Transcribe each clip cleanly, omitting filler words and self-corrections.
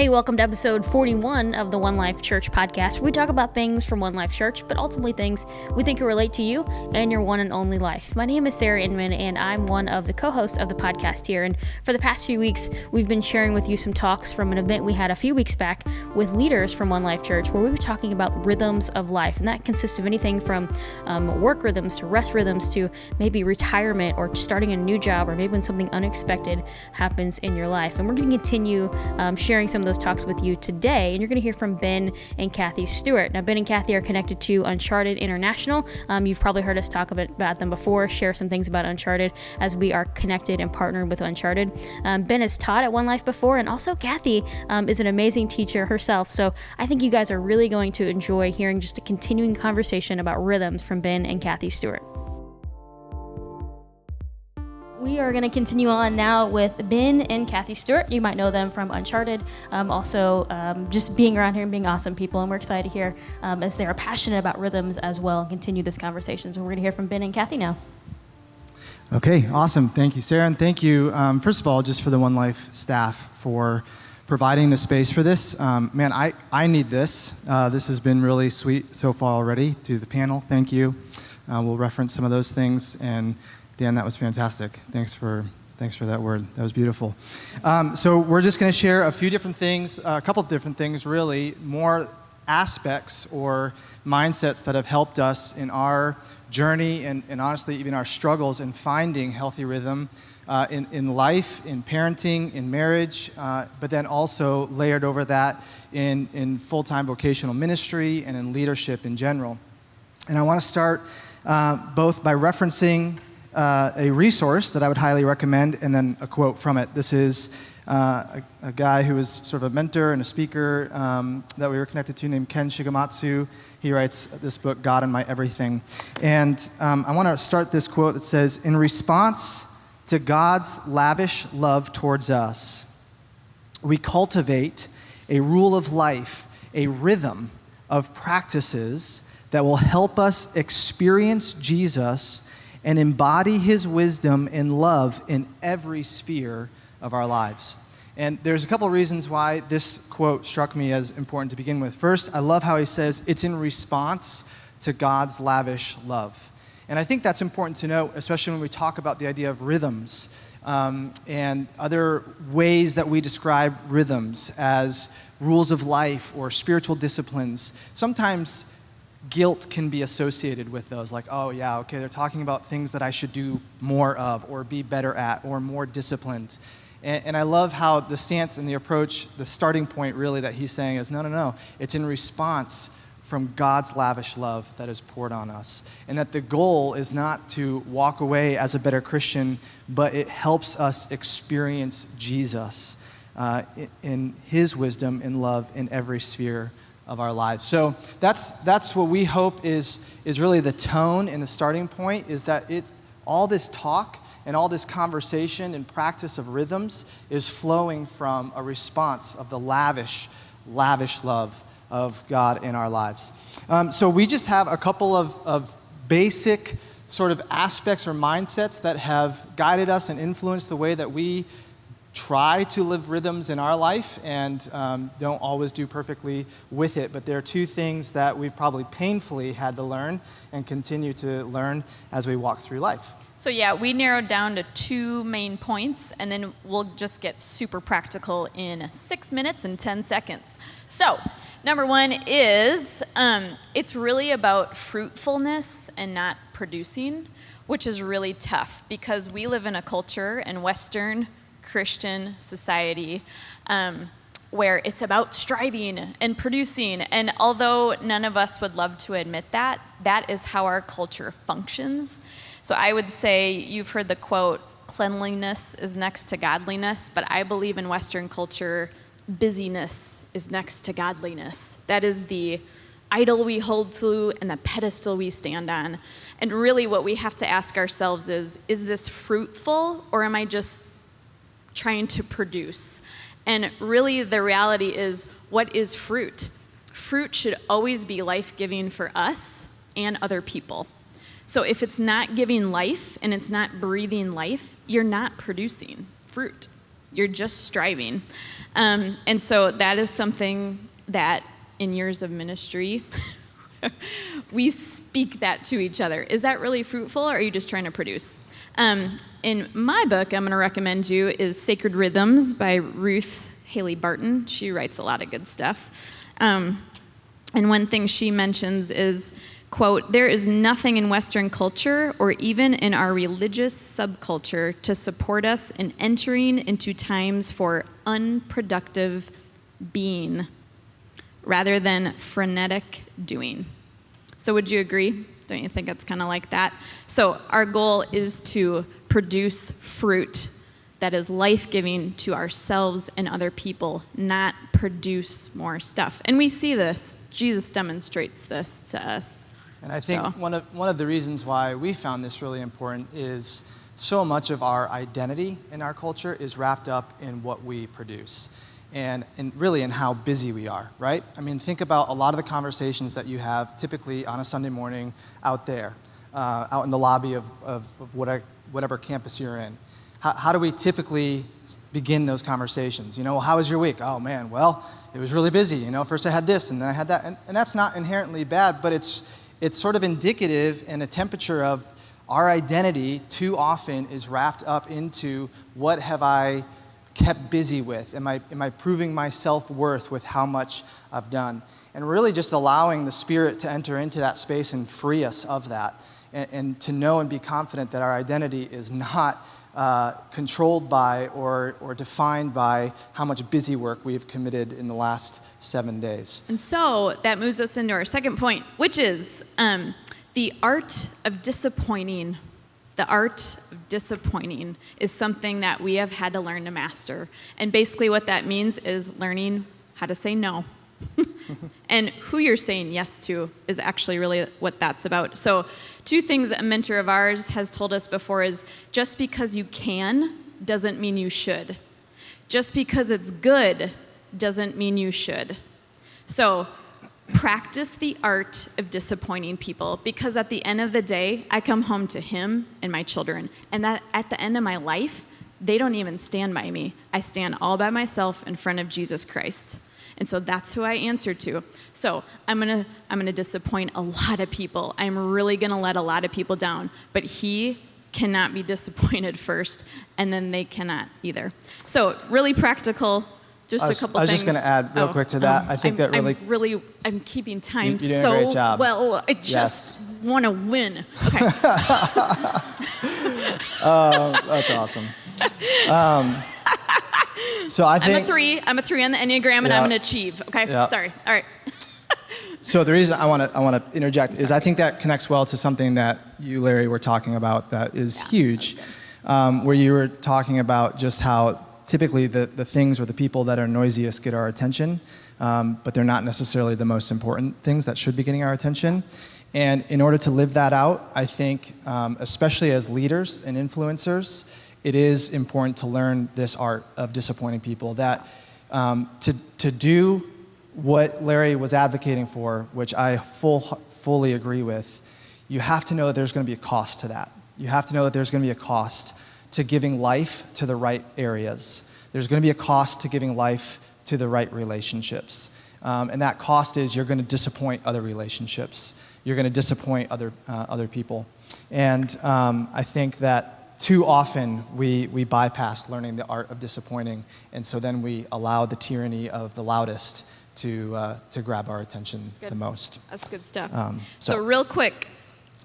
Hey, welcome to episode 41 of the One Life Church podcast, where we talk about things from One Life Church, but ultimately things we think will relate to you and your one and only life. My name is Sarah Inman, and I'm one of the co-hosts of the podcast here. And for the past few weeks, we've been sharing with you some talks from an event we had a few weeks back with leaders from One Life Church, where we were talking about rhythms of life. And that consists of anything from work rhythms to rest rhythms to maybe retirement or starting a new job, or maybe when something unexpected happens in your life. And we're going to continue sharing some of those talks with you today, and you're going to hear from Ben and Kathy Stewart. Now, Ben and Kathy are connected to Uncharted International. You've probably heard us talk about them before, share some things about Uncharted as we are connected and partnered with Uncharted. Ben has taught at One Life before, and also Kathy is an amazing teacher herself. So I think you guys are really going to enjoy hearing just a continuing conversation about rhythms from Ben and Kathy Stewart. We are going to continue on now with Ben and Kathy Stewart. You might know them from Uncharted, just being around here and being awesome people, and we're excited to hear as they're passionate about rhythms as well and continue this conversation. So we're going to hear from Ben and Kathy now. Okay, awesome. Thank you, Sarah, and thank you, first of all, just for the One Life staff for providing the space for this. Man, I need this. This has been really sweet so far already. To the panel, thank you. We'll reference some of those things, and Dan, that was fantastic. Thanks for that word. That was beautiful. So we're just going to share a few different things, a couple of different things, really, more aspects or mindsets that have helped us in our journey and honestly even our struggles in finding healthy rhythm in life, in parenting, in marriage, but then also layered over that in full-time vocational ministry and in leadership in general. And I want to start both by referencing a resource that I would highly recommend, and then a quote from it. This is a guy who is sort of a mentor and a speaker that we were connected to named Ken Shigematsu. He writes this book, God and My Everything. And I want to start this quote that says, "In response to God's lavish love towards us, we cultivate a rule of life, a rhythm of practices that will help us experience Jesus and embody his wisdom and love in every sphere of our lives." And there's a couple of reasons why this quote struck me as important to begin with. First, I love how he says it's in response to God's lavish love. And I think that's important to note, especially when we talk about the idea of rhythms and other ways that we describe rhythms as rules of life or spiritual disciplines. Sometimes guilt can be associated with those, like, oh yeah, okay, they're talking about things that I should do more of or be better at or more disciplined. And I love how the stance and the approach, the starting point really that he's saying is, no, it's in response from God's lavish love that is poured on us. And that the goal is not to walk away as a better Christian, but it helps us experience Jesus in his wisdom and love in every sphere of our lives. So that's what we hope is really the tone and the starting point, is that it's all this talk and all this conversation and practice of rhythms is flowing from a response of the lavish love of God in our lives. So we just have a couple of basic sort of aspects or mindsets that have guided us and influenced the way that we try to live rhythms in our life, and don't always do perfectly with it. But there are two things that we've probably painfully had to learn and continue to learn as we walk through life. So yeah, we narrowed down to two main points, and then we'll just get super practical in 6 minutes and 10 seconds. So number one is it's really about fruitfulness and not producing, which is really tough because we live in a culture in Western Christian society where it's about striving and producing. And although none of us would love to admit that, that is how our culture functions. So I would say, you've heard the quote, cleanliness is next to godliness, but I believe in Western culture, busyness is next to godliness. That is the idol we hold to and the pedestal we stand on. And really what we have to ask ourselves is this fruitful, or am I just trying to produce? And really the reality is, what is fruit? Fruit should always be life-giving for us and other people. So if it's not giving life and it's not breathing life, you're not producing fruit. You're just striving. And so that is something that in years of ministry, we speak that to each other. Is that really fruitful, or are you just trying to produce? In my book, I'm going to recommend you is Sacred Rhythms by Ruth Haley Barton. She writes a lot of good stuff. And one thing she mentions is, quote, "There is nothing in Western culture or even in our religious subculture to support us in entering into times for unproductive being rather than frenetic doing." So would you agree? Don't you think it's kind of like that? So our goal is to produce fruit that is life-giving to ourselves and other people, not produce more stuff. And we see this. Jesus demonstrates this to us. And I think one of the reasons why we found this really important is so much of our identity in our culture is wrapped up in what we produce and really in how busy we are, right? I mean, think about a lot of the conversations that you have typically on a Sunday morning out there, out in the lobby of whatever campus you're in. How do we typically begin those conversations? You know, well, how was your week? Oh, man, well, it was really busy. You know, first I had this, and then I had that. And that's not inherently bad, but it's sort of indicative and a temperature of our identity too often is wrapped up into what have I kept busy with? Am I proving my self-worth with how much I've done? And really just allowing the Spirit to enter into that space and free us of that. And to know and be confident that our identity is not controlled by or defined by how much busy work we have committed in the last 7 days. And so that moves us into our second point, which is the art of disappointing. The art of disappointing is something that we have had to learn to master. And basically what that means is learning how to say no. And who you're saying yes to is actually really what that's about. So 2 things a mentor of ours has told us before is just because you can doesn't mean you should. Just because it's good doesn't mean you should. So practice the art of disappointing people, because at the end of the day, I come home to him and my children, and that at the end of my life, they don't even stand by me. I stand all by myself in front of Jesus Christ. And so that's who I answer to. So I'm gonna disappoint a lot of people. I'm really gonna let a lot of people down. But he cannot be disappointed first, and then they cannot either. So really practical, just a couple things. I was just gonna add real quick to that. I think I'm keeping time you're doing so a great job. well. I just want to win. Okay. That's awesome. So I think I'm a 3 on the Enneagram, and I'm an achieve. Okay, sorry. All right. So the reason I want to interject is I think that connects well to something that you, Larry, were talking about that is huge, where you were talking about just how typically the things or the people that are noisiest get our attention, but they're not necessarily the most important things that should be getting our attention. And in order to live that out, I think, especially as leaders and influencers, it is important to learn this art of disappointing people, that to do what Larry was advocating for, which I fully agree with, you have to know that there's going to be a cost to that. You have to know that there's going to be a cost to giving life to the right areas. There's going to be a cost to giving life to the right relationships. And that cost is you're going to disappoint other relationships. You're going to disappoint other people. And I think that too often we bypass learning the art of disappointing, and so then we allow the tyranny of the loudest to grab our attention the most. That's good stuff. So real quick.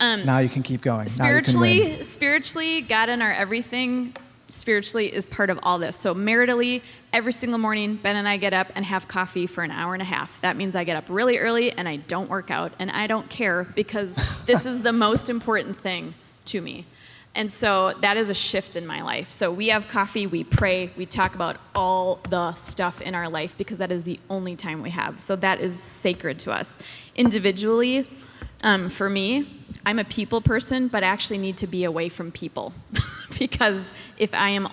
Now you can keep going. Spiritually, God in our everything, spiritually is part of all this. So maritally, every single morning, Ben and I get up and have coffee for an hour and a half. That means I get up really early and I don't work out, and I don't care, because this is the most important thing to me. And so that is a shift in my life. So we have coffee, we pray, we talk about all the stuff in our life, because that is the only time we have. So that is sacred to us. Individually, for me, I'm a people person, but I actually need to be away from people. Because if I am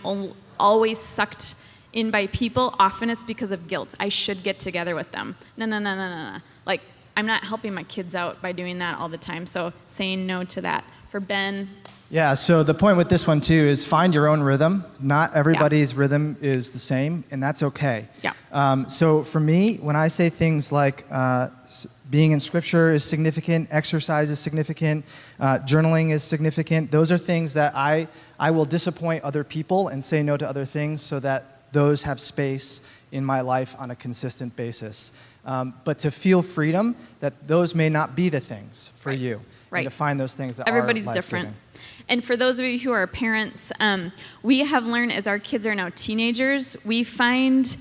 always sucked in by people, often it's because of guilt. I should get together with them. No. Like, I'm not helping my kids out by doing that all the time. So saying no to that. For Ben, Yeah, so the point with this one too is find your own rhythm. Not everybody's rhythm is the same, and that's okay. Yeah. So for me, when I say things like being in scripture is significant, exercise is significant, journaling is significant, those are things that I will disappoint other people and say no to other things so that those have space in my life on a consistent basis. But to feel freedom, that those may not be the things for you. Right. And to find those things that Everybody's are different. life-giving. And for those of you who are parents, we have learned as our kids are now teenagers, we find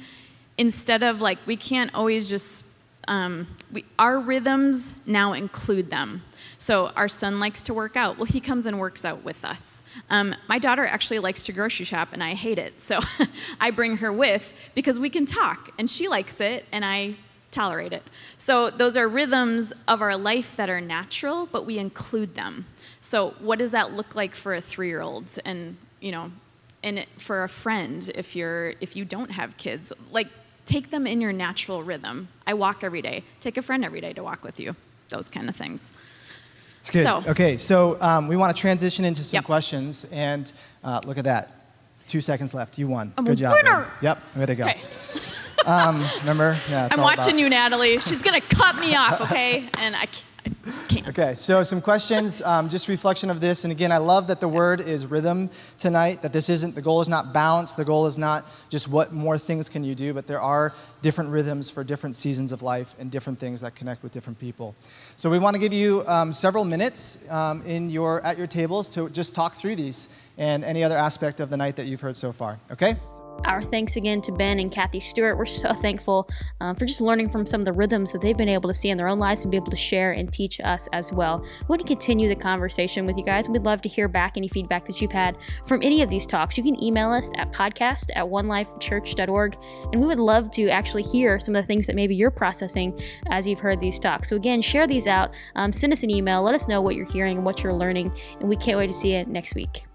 instead of like, we can't always just, our rhythms now include them. So our son likes to work out. Well, he comes and works out with us. My daughter actually likes to grocery shop, and I hate it. So I bring her with because we can talk, and she likes it, and I tolerate it. So those are rhythms of our life that are natural, but we include them. So what does that look like for a 3-year-old? And, for a friend, if you don't have kids, like take them in your natural rhythm. I walk every day. Take a friend every day to walk with you. Those kind of things. It's good. So, okay, so we want to transition into some Yep. questions, and look at that. 2 seconds left. You won. I'm Good a job. winner. baby. Yep, way to go. Okay. Remember? Yeah, it's I'm all watching about- you, Natalie. She's going to cut me off, okay? And I can't. Okay, so some questions, just reflection of this. And again, I love that the word is rhythm tonight, that the goal is not balance. The goal is not just what more things can you do, but there are different rhythms for different seasons of life and different things that connect with different people. So we want to give you several minutes at your tables to just talk through these and any other aspect of the night that you've heard so far, okay? Our thanks again to Ben and Kathy Stewart. We're so thankful for just learning from some of the rhythms that they've been able to see in their own lives and be able to share and teach us as well. We want to continue the conversation with you guys. We'd love to hear back any feedback that you've had from any of these talks. You can email us at podcast@onelifechurch.org, and we would love to actually hear some of the things that maybe you're processing as you've heard these talks. So again, share these out. Send us an email. Let us know what you're hearing and what you're learning, and we can't wait to see you next week.